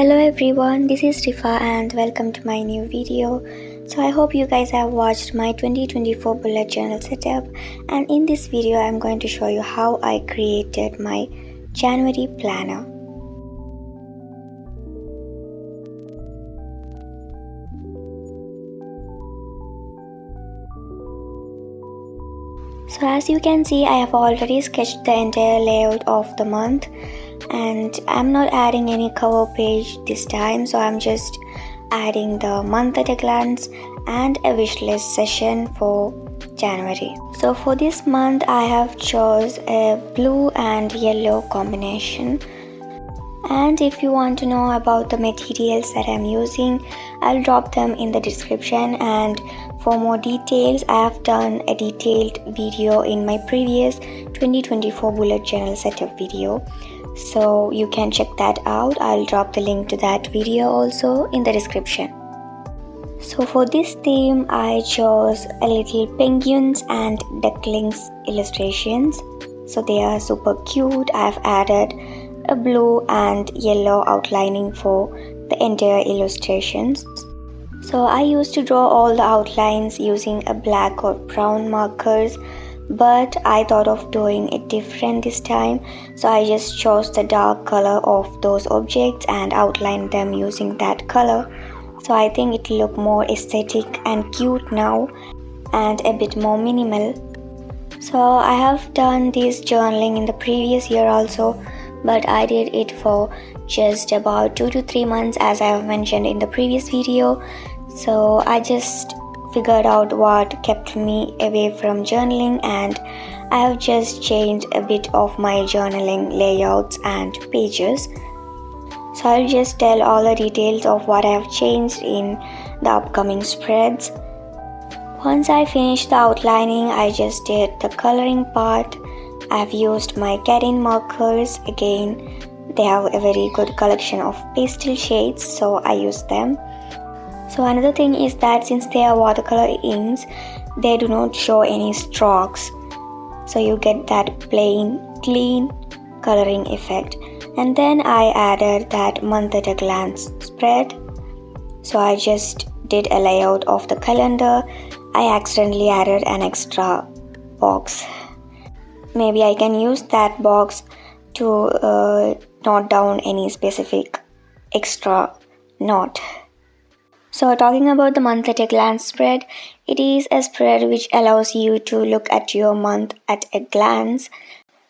Hello everyone, this is Rifa and welcome to my new video. So I hope you guys have watched my 2024 bullet journal setup, and in this video I'm going to show you how I created my January planner. So as you can see, I have already sketched the entire layout of the month, and I'm not adding any cover page this time, so I'm just adding the month at a glance and a wish list session for January. So for this month I have chose a blue and yellow combination, and if you want to know about the materials that I'm using, I'll drop them in the description, and for more details I have done a detailed video in my previous 2024 bullet journal setup video, so you can check that out. I'll drop the link to that video also in the description. So for this theme I chose a little penguins and ducklings illustrations, so they are super cute. I've added a blue and yellow outlining for the entire illustrations. So I used to draw all the outlines using a black or brown markers, but I thought of doing it different this time, so I just chose the dark color of those objects and outlined them using that color. So I think it look more aesthetic and cute now and a bit more minimal. So I have done this journaling in the previous year also, but I did it for just about 2 to 3 months as I have mentioned in the previous video. So I just figured out what kept me away from journaling, and I have just changed a bit of my journaling layouts and pages. So I'll just tell all the details of what I have changed in the upcoming spreads. Once I finished the outlining, I just did the coloring part. I've used my Karin markers. Again, they have a very good collection of pastel shades, so I used them. So another thing is that since they are watercolor inks, they do not show any strokes, so you get that plain, clean coloring effect. And then I added that month at a glance spread. So I just did a layout of the calendar. I accidentally added an extra box. Maybe I can use that box to note down any specific extra note. So talking about the month at a glance spread, it is a spread which allows you to look at your month at a glance.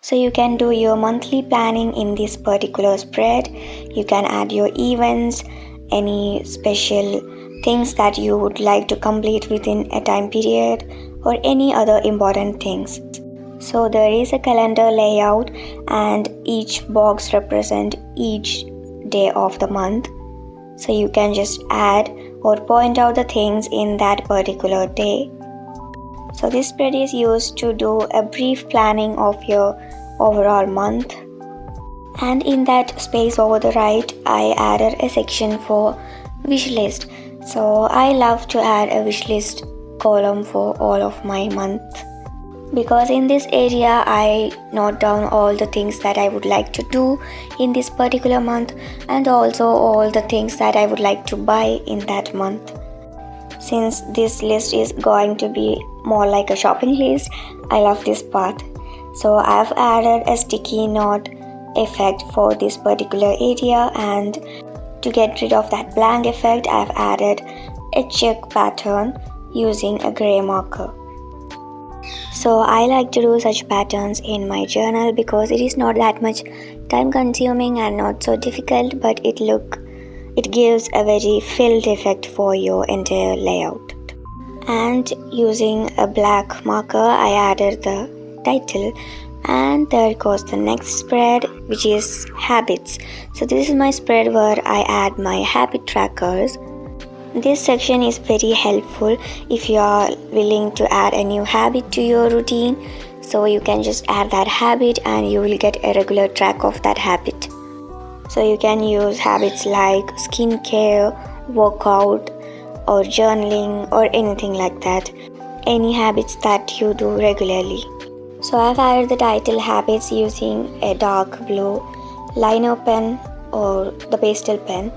So you can do your monthly planning in this particular spread. You can add your events, any special things that you would like to complete within a time period, or any other important things. So there is a calendar layout, and each box represents each day of the month. So you can just add or point out the things in that particular day. So this spread is used to do a brief planning of your overall month. And in that space over the right, I added a section for wish list. So I love to add a wish list column for all of my month, because in this area I note down all the things that I would like to do in this particular month, and also all the things that I would like to buy in that month. Since this list is going to be more like a shopping list, I love this part. So I've added a sticky note effect for this particular area, and to get rid of that blank effect, I've added a check pattern using a gray marker. So I like to do such patterns in my journal because it is not that much time consuming and not so difficult, but it gives a very filled effect for your entire layout. And using a black marker I added the title, and there goes the next spread, which is habits. So this is my spread where I add my habit trackers. This section is very helpful if you are willing to add a new habit to your routine. So you can just add that habit and you will get a regular track of that habit. So you can use habits like skincare, workout, or journaling, or anything like that. Any habits that you do regularly. So I've added the title habits using a dark blue liner pen or the pastel pen,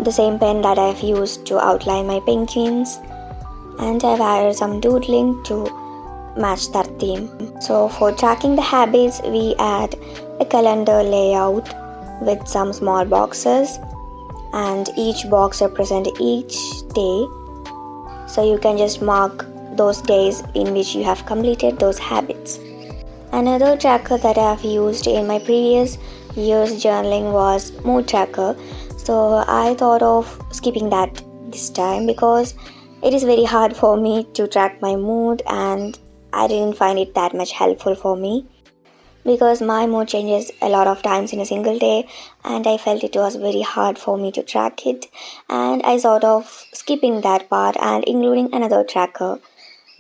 the same pen that I've used to outline my penguins, and I've added some doodling to match that theme. So for tracking the habits, we add a calendar layout with some small boxes, and each box represents each day, so you can just mark those days in which you have completed those habits. Another tracker that I have used in my previous year's journaling was mood tracker, so I thought of skipping that this time because it is very hard for me to track my mood, and I didn't find it that much helpful for me because my mood changes a lot of times in a single day, and I felt it was very hard for me to track it, and I thought of skipping that part and including another tracker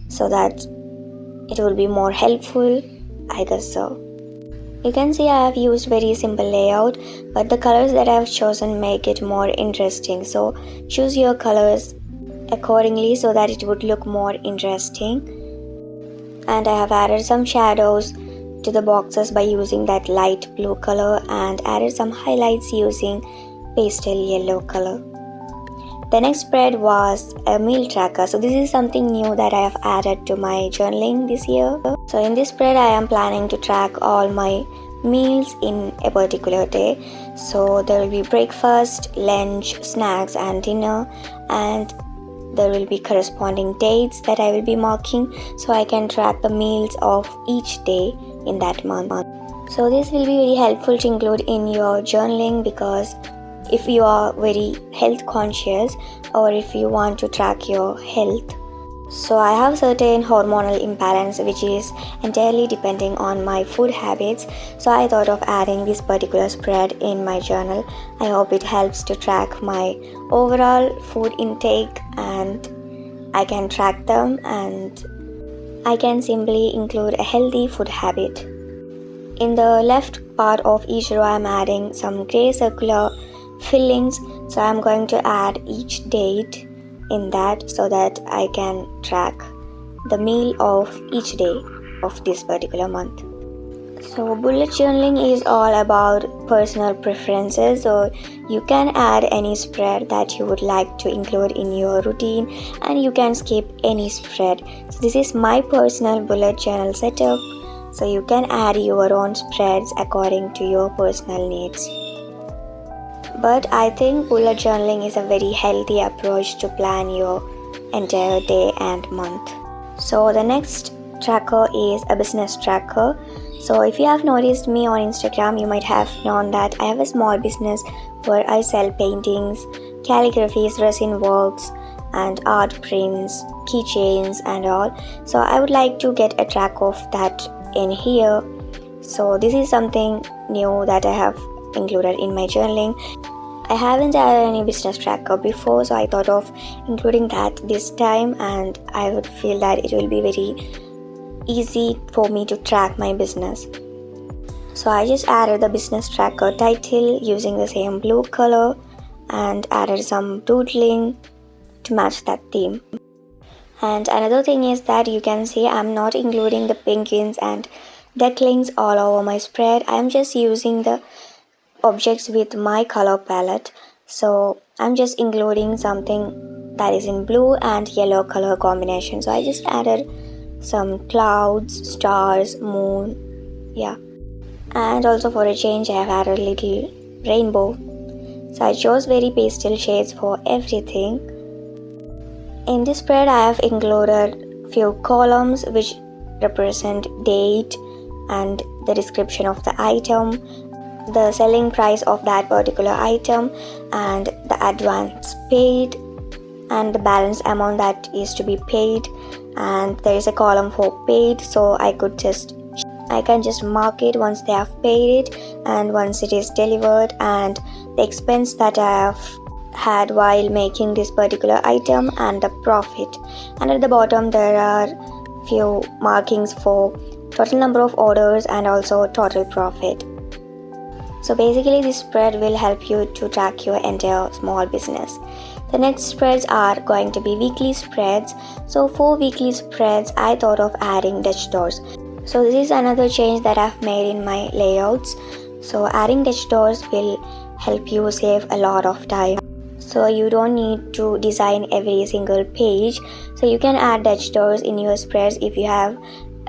so that it will be more helpful, I guess so. You can see I have used very simple layout, but the colors that I have chosen make it more interesting, so choose your colors accordingly so that it would look more interesting. And I have added some shadows to the boxes by using that light blue color and added some highlights using pastel yellow color. The next spread was a meal tracker. So this is something new that I have added to my journaling this year. So in this spread I am planning to track all my meals in a particular day. So there will be breakfast, lunch, snacks and dinner, and there will be corresponding dates that I will be marking so I can track the meals of each day in that month. So this will be very helpful to include in your journaling, because if you are very health conscious or if you want to track your health. So I have certain hormonal imbalance which is entirely depending on my food habits, so I thought of adding this particular spread in my journal. I hope it helps to track my overall food intake and I can track them, and I can simply include a healthy food habit. In the left part of each row I am adding some grey circular fillings, so I am going to add each date in that so that I can track the meal of each day of this particular month. So bullet journaling is all about personal preferences, so you can add any spread that you would like to include in your routine, and you can skip any spread. So this is my personal bullet journal setup, so you can add your own spreads according to your personal needs. But I think bullet journaling is a very healthy approach to plan your entire day and month. So the next tracker is a business tracker. So if you have noticed me on Instagram, you might have known that I have a small business where I sell paintings, calligraphies, resin works and art prints, keychains and all. So I would like to get a track of that in here. So this is something new that I have included in my journaling. I haven't added any business tracker before, so I thought of including that this time, and I would feel that it will be very easy for me to track my business. So I just added the business tracker title using the same blue color and added some doodling to match that theme. And another thing is that you can see I'm not including the penguins and ducklings all over my spread. I'm just using the objects with my color palette, so I'm just including something that is in blue and yellow color combination. So I just added some clouds, stars, moon, and also for a change I have added a little rainbow. So I chose very pastel shades for everything. In this spread I have included few columns which represent date and the description of the item, the selling price of that particular item, and the advance paid and the balance amount that is to be paid, and there is a column for paid, so I can just mark it once they have paid it and once it is delivered, and the expense that I have had while making this particular item and the profit. And at the bottom there are few markings for total number of orders and also total profit. So basically this spread will help you to track your entire small business. The next spreads are going to be weekly spreads. So for weekly spreads I thought of adding Dutch doors. So this is another change that I've made in my layouts. So adding Dutch doors will help you save a lot of time. So you don't need to design every single page. So you can add Dutch doors in your spreads if you have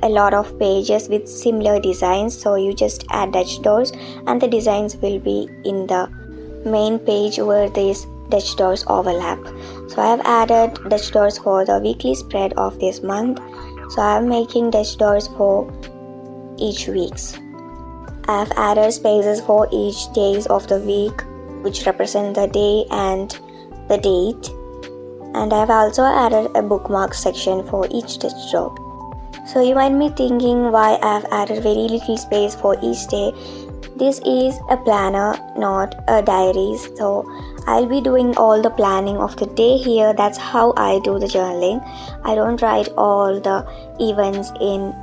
a lot of pages with similar designs. So you just add Dutch doors and the designs will be in the main page where these Dutch doors overlap. So I have added Dutch doors for the weekly spread of this month. So I am making Dutch doors for each weeks. I have added spaces for each days of the week, which represent the day and the date. And I have also added a bookmark section for each Dutch door. So you might be thinking why I have added very little space for each day. This is a planner, not a diary. So I'll be doing all the planning of the day here. That's how I do the journaling. I don't write all the events in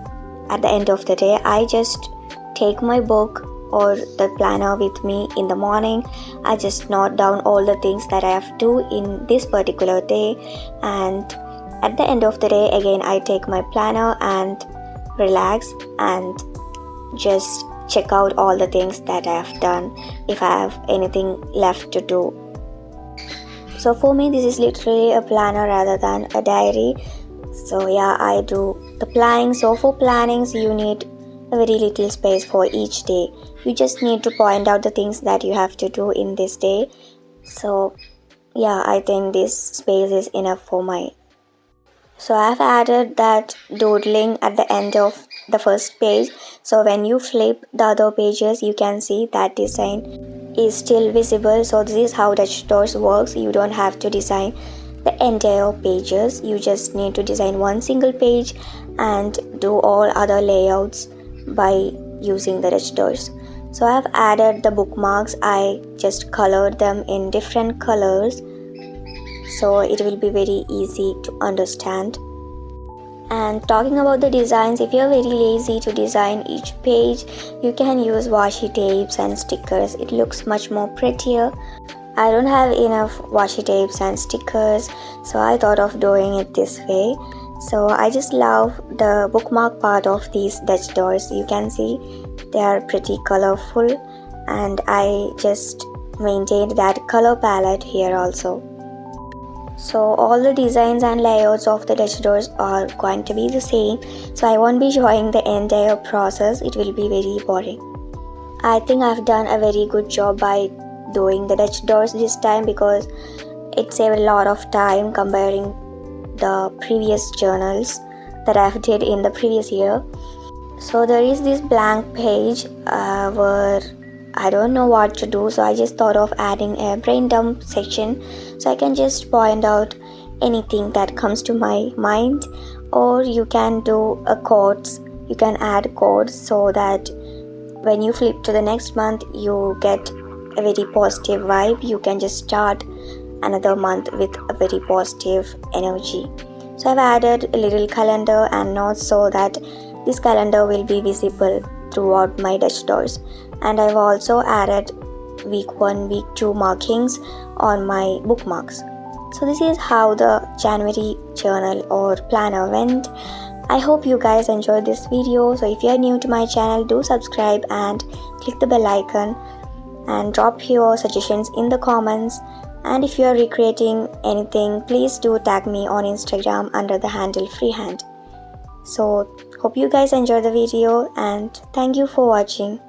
at the end of the day. I just take my book or the planner with me in the morning. I just note down all the things that I have to do in this particular day, and at the end of the day again I take my planner and relax and just check out all the things that I have done if I have anything left to do. So for me this is literally a planner rather than a diary. So yeah, I do the planning. So for plannings you need a very little space for each day. You just need to point out the things that you have to do in this day. So yeah, I think this space is enough for my. So I have added that doodling at the end of the first page. So when you flip the other pages, you can see that design is still visible. So this is how Dutch doors works. You don't have to design the entire pages. You just need to design one single page and do all other layouts by using the Dutch doors. So I have added the bookmarks. I just colored them in different colors, so it will be very easy to understand. And talking about the designs, if you're very lazy to design each page, you can use washi tapes and stickers. It looks much more prettier. I don't have enough washi tapes and stickers, so I thought of doing it this way. So I just love the bookmark part of these Dutch doors. You can see they are pretty colorful, and I just maintained that color palette here also. So all the designs and layouts of the Dutch doors are going to be the same, so I won't be showing the entire process. It will be very boring. I think I've done a very good job by doing the Dutch doors this time, because it saved a lot of time comparing the previous journals that I've did in the previous year. So there is this blank page where I don't know what to do, so I just thought of adding a brain dump section, so I can just point out anything that comes to my mind. Or you can do a quotes. You can add quotes so that when you flip to the next month you get a very positive vibe. You can just start another month with a very positive energy. So I've added a little calendar and notes so that this calendar will be visible throughout my Dutch doors. And I've also added week 1, week 2 markings on my bookmarks. So this is how the January journal or planner went. I hope you guys enjoyed this video. So if you are new to my channel, do subscribe and click the bell icon and drop your suggestions in the comments. And if you are recreating anything, please do tag me on Instagram under the handle freehand. So hope you guys enjoyed the video, and thank you for watching.